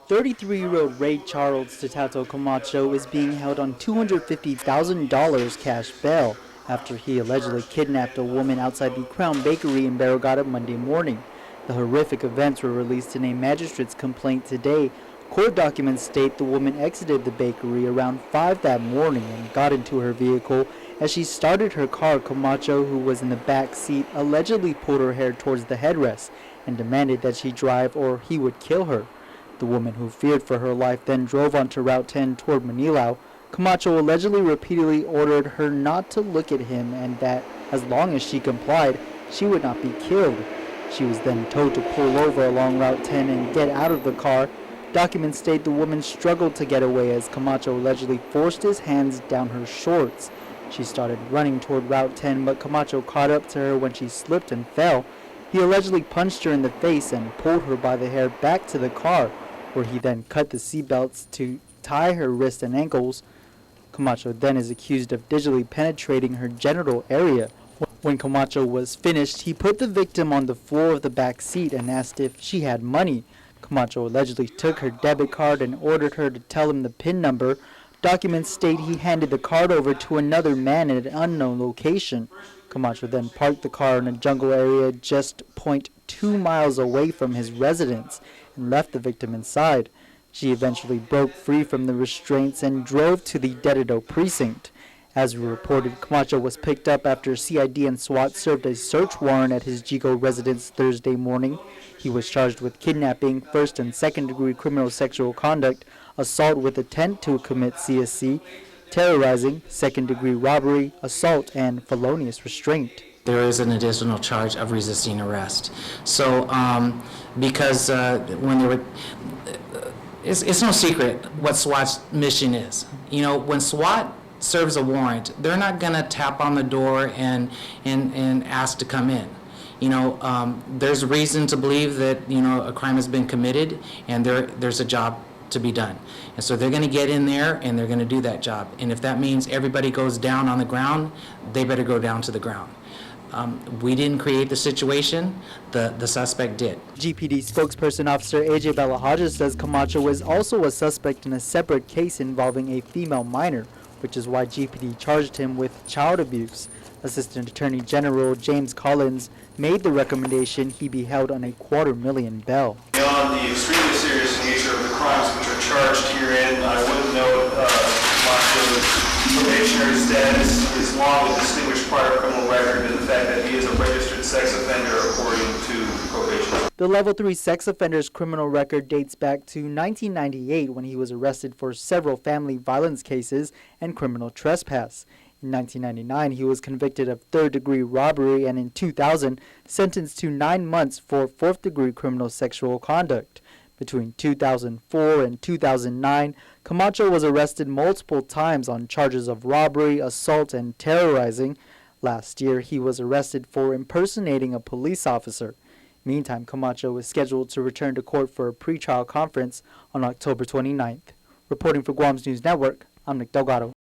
33-year-old Ray Charles Tedtaotao Camacho is being held on $250,000 cash bail after he allegedly kidnapped a woman outside the Crown Bakery in Barrigada Monday morning. The horrific events were released in a magistrate's complaint today. Court documents state the woman exited the bakery around 5 that morning and got into her vehicle. As she started her car, Camacho, who was in the back seat, allegedly pulled her hair towards the headrest and demanded that she drive or he would kill her. The woman, who feared for her life, then drove onto Route 10 toward Manilao. Camacho allegedly repeatedly ordered her not to look at him and that as long as she complied, she would not be killed. She was then told to pull over along Route 10 and get out of the car. Documents state the woman struggled to get away as Camacho allegedly forced his hands down her shorts. She started running toward Route 10, but Camacho caught up to her when she slipped and fell. He allegedly punched her in the face and pulled her by the hair back to the car, where he then cut the seatbelts to tie her wrists and ankles. Camacho then is accused of digitally penetrating her genital area. When Camacho was finished, he put the victim on the floor of the back seat and asked if she had money. Camacho allegedly took her debit card and ordered her to tell him the PIN number. Documents state he handed the card over to another man at an unknown location. Camacho then parked the car in a jungle area just 0.2 miles away from his residence and left the victim inside. She eventually broke free from the restraints and drove to the Tedtaotao precinct. As reported, Camacho was picked up after CID and SWAT served a search warrant at his Jigo residence Thursday morning. He was charged with kidnapping, first and second degree criminal sexual conduct, assault with intent to commit CSC, terrorizing, second degree robbery, assault, and felonious restraint. There is an additional charge of resisting arrest. So, because when they were, it's no secret what SWAT's mission is. You know, when SWAT serves a warrant, they're not going to tap on the door and ask to come in. You know, there's reason to believe that, you know, a crime has been committed and there's a job to be done. And so they're going to get in there and they're going to do that job. And if that means everybody goes down on the ground, they better go down to the ground. We didn't create the situation, the suspect did. GPD spokesperson Officer AJ Balahaja says Camacho is also a suspect in a separate case involving a female minor, which is why GPD charged him with child abuse. Assistant Attorney General James Collins made the recommendation he be held on a $250,000 bail. Beyond the extremely serious nature of the crimes which are charged herein, I would note Camacho's probationary status, his long and distinguished prior criminal record, and the fact that he is a registered sex offender according to probation. The Level 3 sex offender's criminal record dates back to 1998 when he was arrested for several family violence cases and criminal trespass. In 1999, he was convicted of third-degree robbery and in 2000, sentenced to 9 months for fourth-degree criminal sexual conduct. Between 2004 and 2009, Camacho was arrested multiple times on charges of robbery, assault, and terrorizing. Last year, he was arrested for impersonating a police officer. Meantime, Camacho is scheduled to return to court for a pretrial conference on October 29th. Reporting for Guam's News Network, I'm Nick Delgado.